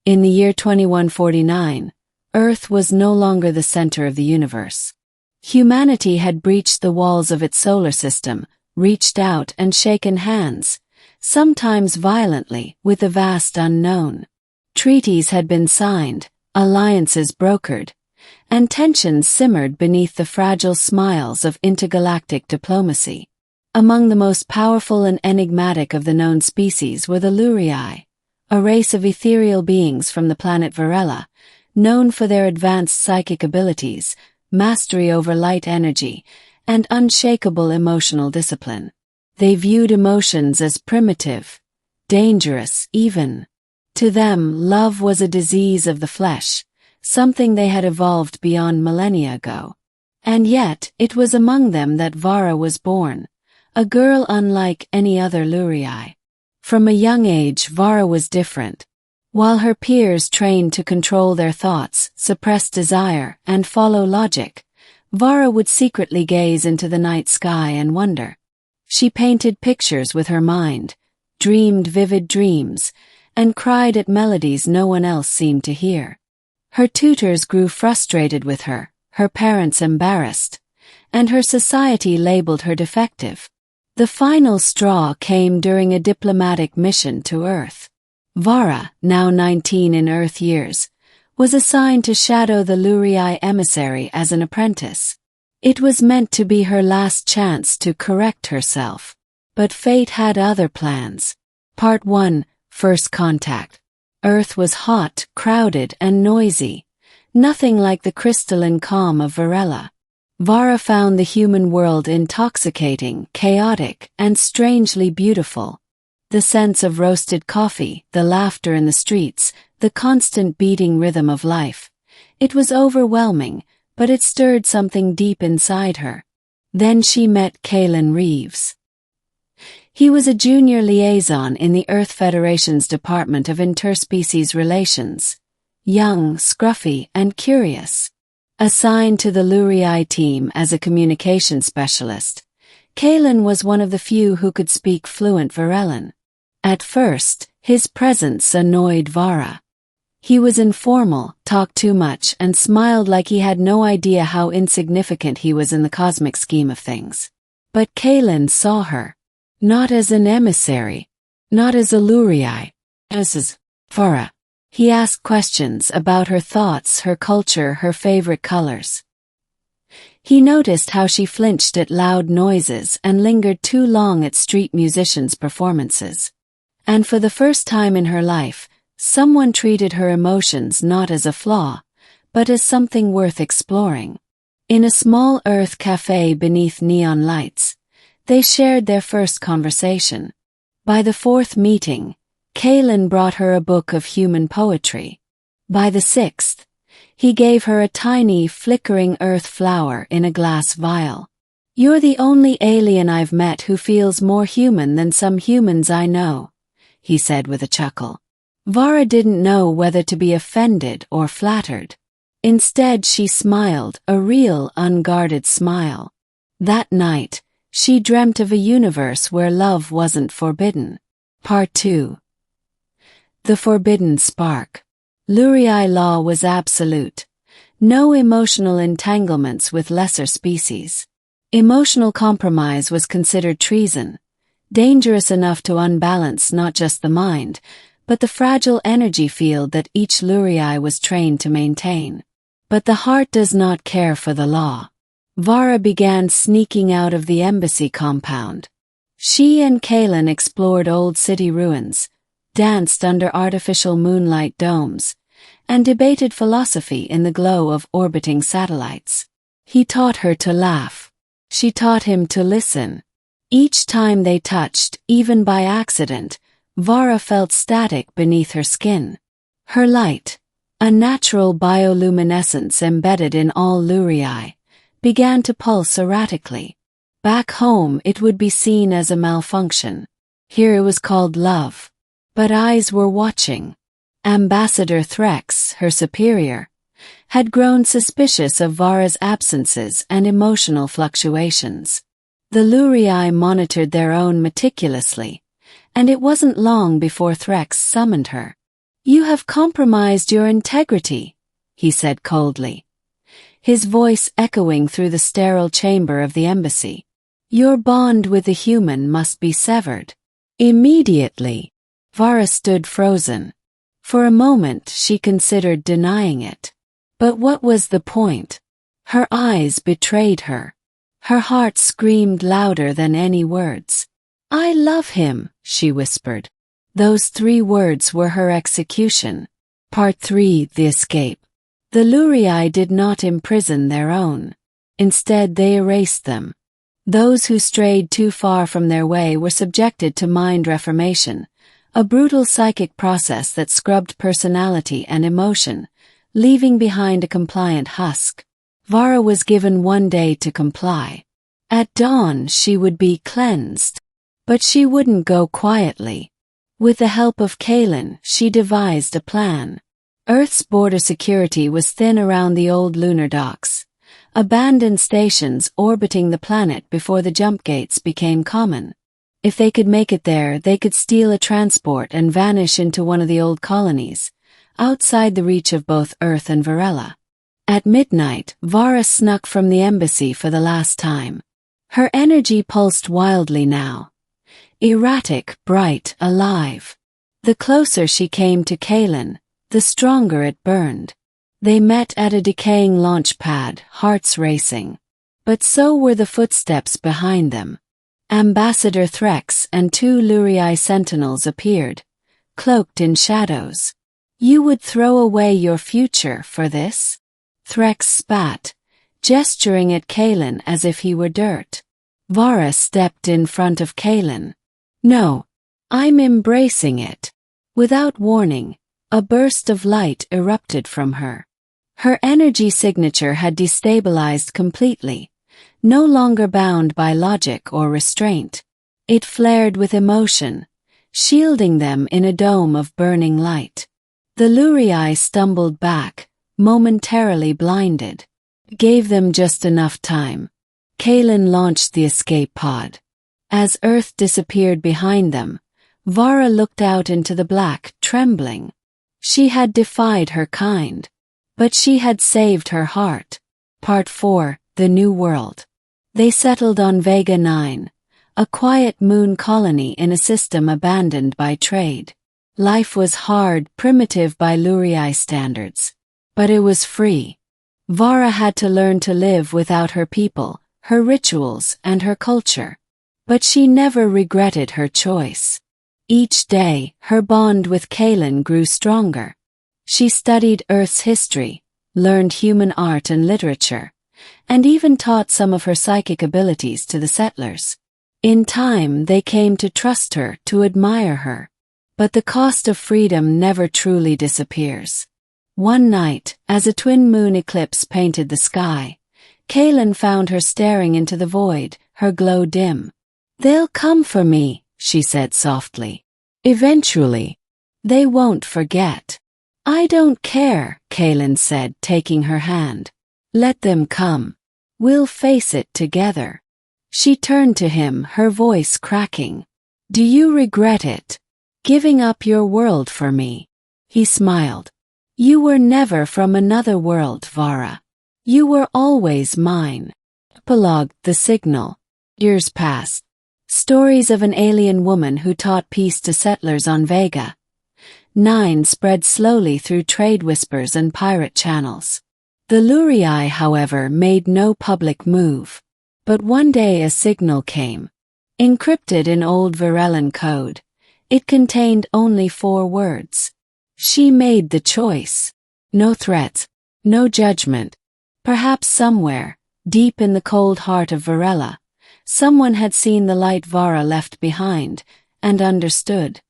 In the year 2149, Earth was no longer the center of the universe. Humanity had breached the walls of its solar system, reached out and shaken hands, sometimes violently, with the vast unknown. Treaties had been signed, alliances brokered, and tensions simmered beneath the fragile smiles of intergalactic diplomacy. Among the most powerful and enigmatic of the known species were the Lurei, a race of ethereal beings from the planet Vara, known for their advanced psychic abilities, mastery over light energy, and unshakable emotional discipline. They viewed emotions as primitive, dangerous even. To them, love was a disease of the flesh, something they had evolved beyond millennia ago. And yet, it was among them that Vara was born, a girl unlike any other Lurei. From a young age, Vara was different. While her peers trained to control their thoughts, suppress desire, and follow logic, Vara would secretly gaze into the night sky and wonder. She painted pictures with her mind, dreamed vivid dreams, and cried at melodies no one else seemed to hear. Her tutors grew frustrated with her, her parents embarrassed, and her society labeled her defective. The final straw came during a diplomatic mission to Earth. Vara, now 19 in Earth years, was assigned to shadow the Lurei emissary as an apprentice. It was meant to be her last chance to correct herself. But fate had other plans. Part 1, First Contact. Earth was hot, crowded, and noisy, nothing like the crystalline calm of Vara. Vara found the human world intoxicating, chaotic, and strangely beautiful. The scents of roasted coffee, the laughter in the streets, the constant beating rhythm of life. It was overwhelming, but it stirred something deep inside her. Then she met Calen Reeves. He was a junior liaison in the Earth Federation's Department of Interspecies Relations. Young, scruffy, and curious. Assigned to the Lurei team as a communication specialist, Calen was one of the few who could speak fluent Varelan. At first, his presence annoyed Vara. He was informal, talked too much, and smiled like he had no idea how insignificant he was in the cosmic scheme of things. But Calen saw her. Not as an emissary. Not as a Lurei. As Vara. He asked questions about her thoughts, her culture, her favorite colors. He noticed how she flinched at loud noises and lingered too long at street musicians' performances. And for the first time in her life, someone treated her emotions not as a flaw, but as something worth exploring. In a small Earth cafe beneath neon lights, they shared their first conversation. By the fourth meeting, Calen brought her a book of human poetry. By the sixth, he gave her a tiny, flickering earth flower in a glass vial. "You're the only alien I've met who feels more human than some humans I know," he said with a chuckle. Vara didn't know whether to be offended or flattered. Instead, she smiled, a real, unguarded smile. That night, she dreamt of a universe where love wasn't forbidden. Part 2. The Forbidden Spark. Lurei law was absolute. No emotional entanglements with lesser species. Emotional compromise was considered treason, dangerous enough to unbalance not just the mind, but the fragile energy field that each Lurei was trained to maintain. But the heart does not care for the law. Vara began sneaking out of the embassy compound. She and Calen explored old city ruins, danced under artificial moonlight domes, and debated philosophy in the glow of orbiting satellites. He taught her to laugh. She taught him to listen. Each time they touched, even by accident, Vara felt static beneath her skin. Her light, a natural bioluminescence embedded in all Lurei, began to pulse erratically. Back home it would be seen as a malfunction. Here it was called love. But eyes were watching. Ambassador Threx, her superior, had grown suspicious of Vara's absences and emotional fluctuations. The Lurei monitored their own meticulously, and it wasn't long before Threx summoned her. You have compromised your integrity, he said coldly, his voice echoing through the sterile chamber of the embassy. Your bond with the human must be severed. Immediately. Vara stood frozen. For a moment she considered denying it. But what was the point? Her eyes betrayed her. Her heart screamed louder than any words. I love him, she whispered. Those 3 words were her execution. Part 3: The Escape. The Lurei did not imprison their own. Instead they erased them. Those who strayed too far from their way were subjected to mind reformation, a brutal psychic process that scrubbed personality and emotion, leaving behind a compliant husk. Vara was given 1 day to comply. At dawn she would be cleansed. But she wouldn't go quietly. With the help of Calen, she devised a plan. Earth's border security was thin around the old lunar docks, abandoned stations orbiting the planet before the jump gates became common. If they could make it there, they could steal a transport and vanish into one of the old colonies, outside the reach of both Earth and Varela. At midnight, Vara snuck from the embassy for the last time. Her energy pulsed wildly now. Erratic, bright, alive. The closer she came to Calen, the stronger it burned. They met at a decaying launch pad, hearts racing. But so were the footsteps behind them. Ambassador Threx and 2 Lurei sentinels appeared, cloaked in shadows. You would throw away your future for this? Threx spat, gesturing at Calen as if he were dirt. Vara stepped in front of Calen. No, I'm embracing it. Without warning, a burst of light erupted from her. Her energy signature had destabilized completely, no longer bound by logic or restraint. It flared with emotion, shielding them in a dome of burning light. The Lurei stumbled back, momentarily blinded. Gave them just enough time. Calen launched the escape pod. As Earth disappeared behind them, Vara looked out into the black, trembling. She had defied her kind. But she had saved her heart. Part 4: The New World. They settled on Vega 9, a quiet moon colony in a system abandoned by trade. Life was hard, primitive by Lurei standards. But it was free. Vara had to learn to live without her people, her rituals, and her culture. But she never regretted her choice. Each day, her bond with Calen grew stronger. She studied Earth's history, learned human art and literature, and even taught some of her psychic abilities to the settlers. In time, they came to trust her, to admire her. But the cost of freedom never truly disappears. One night, as a twin moon eclipse painted the sky, Calen found her staring into the void, her glow dim. They'll come for me, she said softly. Eventually. They won't forget. I don't care, Calen said, taking her hand. Let them come. We'll face it together. She turned to him, her voice cracking. Do you regret it? Giving up your world for me? He smiled. You were never from another world, Vara. You were always mine. Epilogue: The Signal. Years passed. Stories of an alien woman who taught peace to settlers on Vega 9 spread slowly through trade whispers and pirate channels. The Lurei, however, made no public move. But one day a signal came. Encrypted in old Varelan code, it contained only 4 words. She made the choice. No threats, no judgment. Perhaps somewhere, deep in the cold heart of Varela, someone had seen the light Vara left behind, and understood.